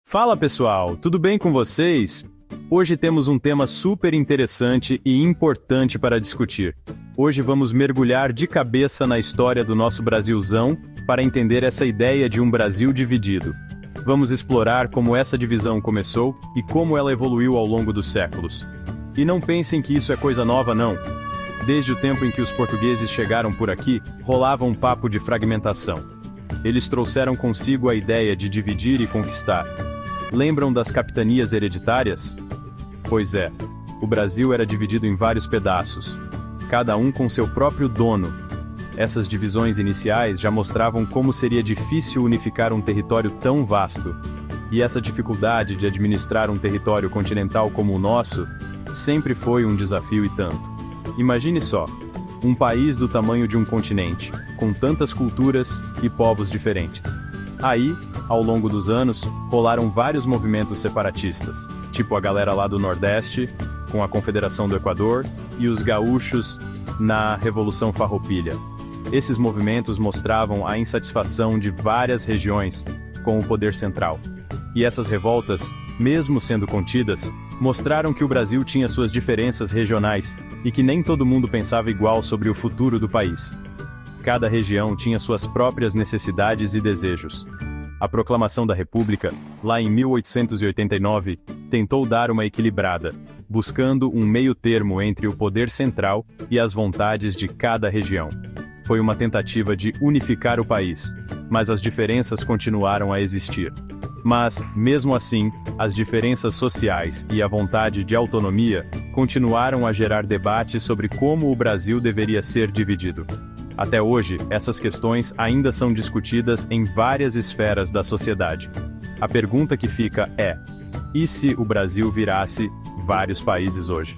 Fala pessoal, tudo bem com vocês? Hoje temos um tema super interessante e importante para discutir. Hoje vamos mergulhar de cabeça na história do nosso Brasilzão para entender essa ideia de um Brasil dividido. Vamos explorar como essa divisão começou e como ela evoluiu ao longo dos séculos. E não pensem que isso é coisa nova não. Desde o tempo em que os portugueses chegaram por aqui, rolava um papo de fragmentação. Eles trouxeram consigo a ideia de dividir e conquistar. Lembram das capitanias hereditárias? Pois é, o Brasil era dividido em vários pedaços, cada um com seu próprio dono. Essas divisões iniciais já mostravam como seria difícil unificar um território tão vasto. E essa dificuldade de administrar um território continental como o nosso, sempre foi um desafio e tanto. Imagine só, um país do tamanho de um continente, com tantas culturas e povos diferentes. Aí, ao longo dos anos, rolaram vários movimentos separatistas, tipo a galera lá do Nordeste, com a Confederação do Equador, e os gaúchos na Revolução Farroupilha. Esses movimentos mostravam a insatisfação de várias regiões com o poder central. E essas revoltas, mesmo sendo contidas, mostraram que o Brasil tinha suas diferenças regionais e que nem todo mundo pensava igual sobre o futuro do país. Cada região tinha suas próprias necessidades e desejos. A Proclamação da República, lá em 1889, tentou dar uma equilibrada, buscando um meio-termo entre o poder central e as vontades de cada região. Foi uma tentativa de unificar o país, mas as diferenças continuaram a existir. Mas, mesmo assim, as diferenças sociais e a vontade de autonomia continuaram a gerar debates sobre como o Brasil deveria ser dividido. Até hoje, essas questões ainda são discutidas em várias esferas da sociedade. A pergunta que fica é: e se o Brasil virasse vários países hoje?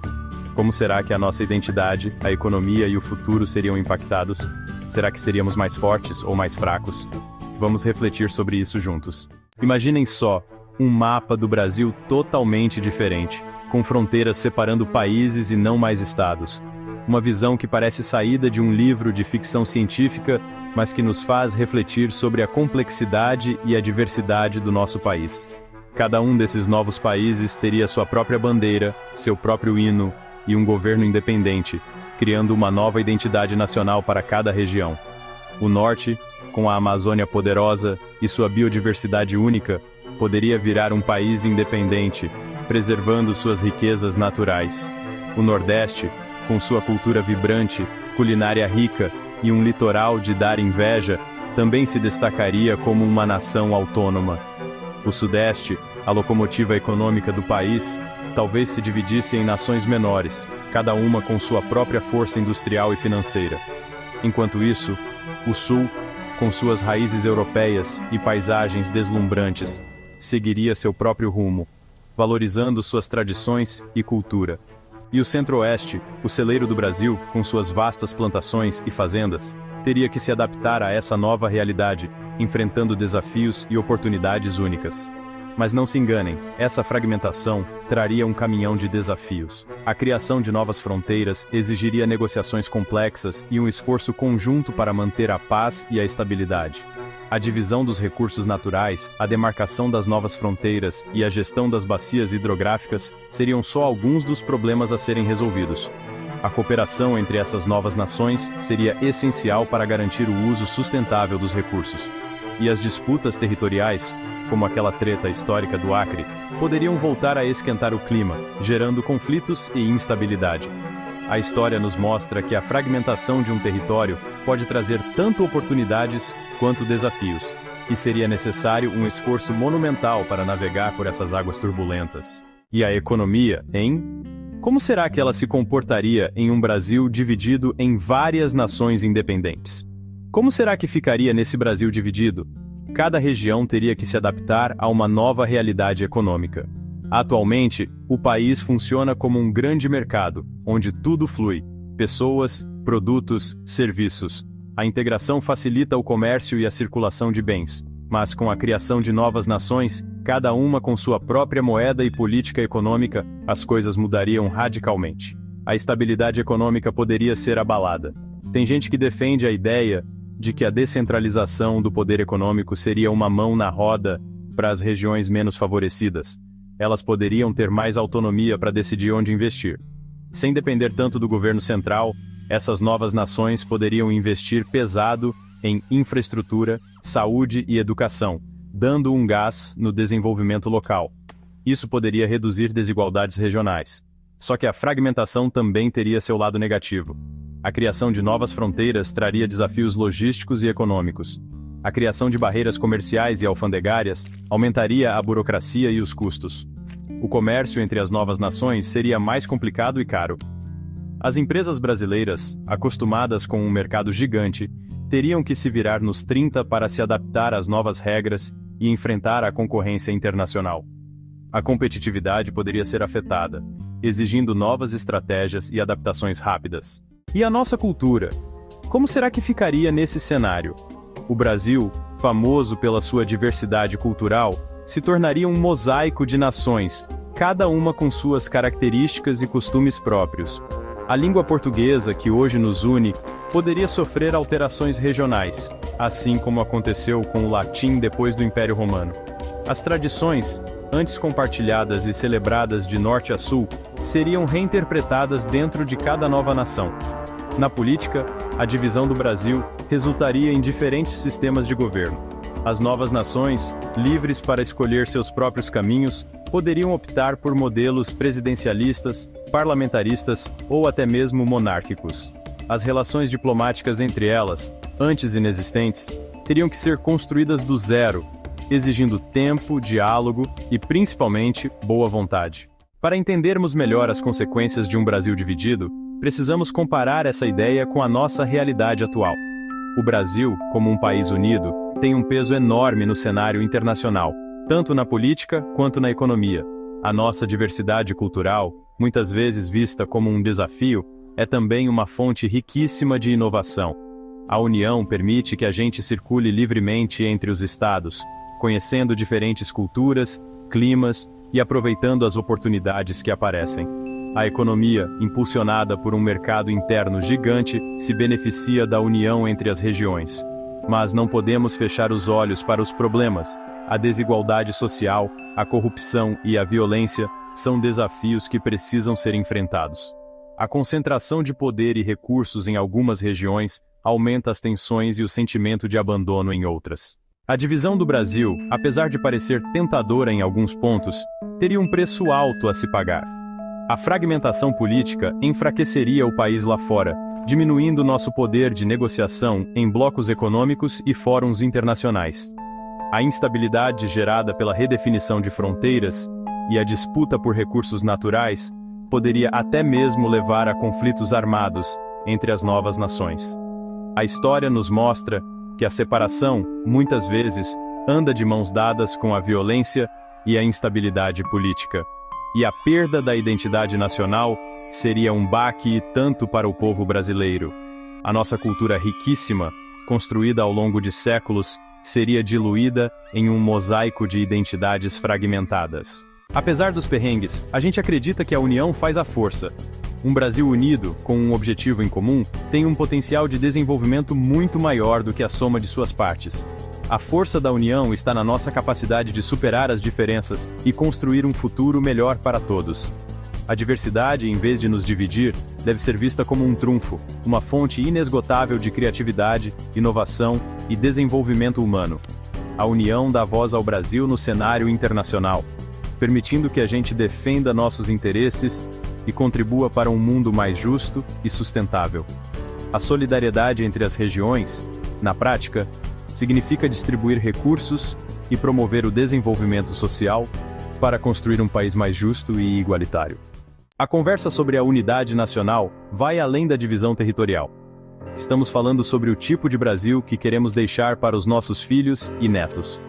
Como será que a nossa identidade, a economia e o futuro seriam impactados? Será que seríamos mais fortes ou mais fracos? Vamos refletir sobre isso juntos. Imaginem só, um mapa do Brasil totalmente diferente, com fronteiras separando países e não mais estados. Uma visão que parece saída de um livro de ficção científica, mas que nos faz refletir sobre a complexidade e a diversidade do nosso país. Cada um desses novos países teria sua própria bandeira, seu próprio hino e um governo independente, criando uma nova identidade nacional para cada região. O Norte, com a Amazônia poderosa e sua biodiversidade única, poderia virar um país independente, preservando suas riquezas naturais. O Nordeste, com sua cultura vibrante, culinária rica e um litoral de dar inveja, também se destacaria como uma nação autônoma. O Sudeste, a locomotiva econômica do país, talvez se dividisse em nações menores, cada uma com sua própria força industrial e financeira. Enquanto isso, o Sul, com suas raízes europeias e paisagens deslumbrantes, seguiria seu próprio rumo, valorizando suas tradições e cultura. E o Centro-Oeste, o celeiro do Brasil, com suas vastas plantações e fazendas, teria que se adaptar a essa nova realidade, enfrentando desafios e oportunidades únicas. Mas não se enganem, essa fragmentação traria um caminhão de desafios. A criação de novas fronteiras exigiria negociações complexas e um esforço conjunto para manter a paz e a estabilidade. A divisão dos recursos naturais, a demarcação das novas fronteiras e a gestão das bacias hidrográficas seriam só alguns dos problemas a serem resolvidos. A cooperação entre essas novas nações seria essencial para garantir o uso sustentável dos recursos. E as disputas territoriais, como aquela treta histórica do Acre, poderiam voltar a esquentar o clima, gerando conflitos e instabilidade. A história nos mostra que a fragmentação de um território pode trazer tanto oportunidades quanto desafios, e seria necessário um esforço monumental para navegar por essas águas turbulentas. E a economia, hein? Como será que ela se comportaria em um Brasil dividido em várias nações independentes? Como será que ficaria nesse Brasil dividido? Cada região teria que se adaptar a uma nova realidade econômica. Atualmente, o país funciona como um grande mercado, onde tudo flui: pessoas, produtos, serviços. A integração facilita o comércio e a circulação de bens, mas com a criação de novas nações, cada uma com sua própria moeda e política econômica, as coisas mudariam radicalmente. A estabilidade econômica poderia ser abalada. Tem gente que defende a ideia de que a descentralização do poder econômico seria uma mão na roda para as regiões menos favorecidas. Elas poderiam ter mais autonomia para decidir onde investir. Sem depender tanto do governo central, essas novas nações poderiam investir pesado em infraestrutura, saúde e educação, dando um gás no desenvolvimento local. Isso poderia reduzir desigualdades regionais. Só que a fragmentação também teria seu lado negativo. A criação de novas fronteiras traria desafios logísticos e econômicos. A criação de barreiras comerciais e alfandegárias aumentaria a burocracia e os custos. O comércio entre as novas nações seria mais complicado e caro. As empresas brasileiras, acostumadas com um mercado gigante, teriam que se virar nos 30 para se adaptar às novas regras e enfrentar a concorrência internacional. A competitividade poderia ser afetada, exigindo novas estratégias e adaptações rápidas. E a nossa cultura? Como será que ficaria nesse cenário? O Brasil, famoso pela sua diversidade cultural, se tornaria um mosaico de nações, cada uma com suas características e costumes próprios. A língua portuguesa, que hoje nos une, poderia sofrer alterações regionais, assim como aconteceu com o latim depois do Império Romano. As tradições, antes compartilhadas e celebradas de norte a sul, seriam reinterpretadas dentro de cada nova nação. Na política, a divisão do Brasil resultaria em diferentes sistemas de governo. As novas nações, livres para escolher seus próprios caminhos, poderiam optar por modelos presidencialistas, parlamentaristas ou até mesmo monárquicos. As relações diplomáticas entre elas, antes inexistentes, teriam que ser construídas do zero, exigindo tempo, diálogo e, principalmente, boa vontade. Para entendermos melhor as consequências de um Brasil dividido, precisamos comparar essa ideia com a nossa realidade atual. O Brasil, como um país unido, tem um peso enorme no cenário internacional, tanto na política quanto na economia. A nossa diversidade cultural, muitas vezes vista como um desafio, é também uma fonte riquíssima de inovação. A união permite que a gente circule livremente entre os estados, conhecendo diferentes culturas, climas e aproveitando as oportunidades que aparecem. A economia, impulsionada por um mercado interno gigante, se beneficia da união entre as regiões. Mas não podemos fechar os olhos para os problemas. A desigualdade social, a corrupção e a violência são desafios que precisam ser enfrentados. A concentração de poder e recursos em algumas regiões aumenta as tensões e o sentimento de abandono em outras. A divisão do Brasil, apesar de parecer tentadora em alguns pontos, teria um preço alto a se pagar. A fragmentação política enfraqueceria o país lá fora, diminuindo nosso poder de negociação em blocos econômicos e fóruns internacionais. A instabilidade gerada pela redefinição de fronteiras e a disputa por recursos naturais poderia até mesmo levar a conflitos armados entre as novas nações. A história nos mostra que a separação, muitas vezes, anda de mãos dadas com a violência e a instabilidade política. E a perda da identidade nacional seria um baque e tanto para o povo brasileiro. A nossa cultura riquíssima, construída ao longo de séculos, seria diluída em um mosaico de identidades fragmentadas. Apesar dos perrengues, a gente acredita que a união faz a força. Um Brasil unido, com um objetivo em comum, tem um potencial de desenvolvimento muito maior do que a soma de suas partes. A força da união está na nossa capacidade de superar as diferenças e construir um futuro melhor para todos. A diversidade, em vez de nos dividir, deve ser vista como um trunfo, uma fonte inesgotável de criatividade, inovação e desenvolvimento humano. A união dá voz ao Brasil no cenário internacional, permitindo que a gente defenda nossos interesses e contribua para um mundo mais justo e sustentável. A solidariedade entre as regiões, na prática, significa distribuir recursos e promover o desenvolvimento social para construir um país mais justo e igualitário. A conversa sobre a unidade nacional vai além da divisão territorial. Estamos falando sobre o tipo de Brasil que queremos deixar para os nossos filhos e netos.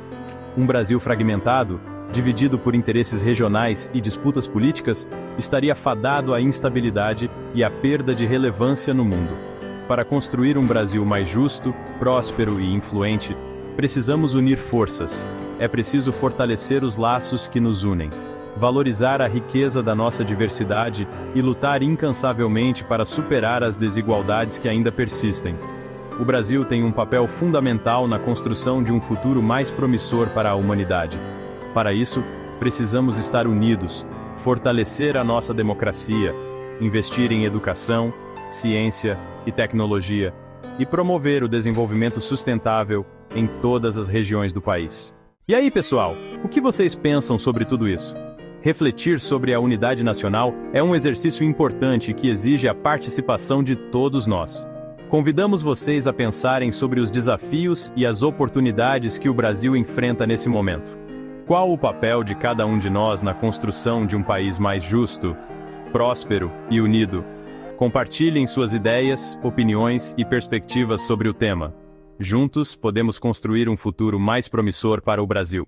Um Brasil fragmentado, dividido por interesses regionais e disputas políticas, estaria fadado à instabilidade e à perda de relevância no mundo. Para construir um Brasil mais justo, próspero e influente, precisamos unir forças. É preciso fortalecer os laços que nos unem, valorizar a riqueza da nossa diversidade e lutar incansavelmente para superar as desigualdades que ainda persistem. O Brasil tem um papel fundamental na construção de um futuro mais promissor para a humanidade. Para isso, precisamos estar unidos, fortalecer a nossa democracia, investir em educação, ciência e tecnologia, e promover o desenvolvimento sustentável em todas as regiões do país. E aí, pessoal, o que vocês pensam sobre tudo isso? Refletir sobre a unidade nacional é um exercício importante que exige a participação de todos nós. Convidamos vocês a pensarem sobre os desafios e as oportunidades que o Brasil enfrenta nesse momento. Qual o papel de cada um de nós na construção de um país mais justo, próspero e unido? Compartilhem suas ideias, opiniões e perspectivas sobre o tema. Juntos, podemos construir um futuro mais promissor para o Brasil.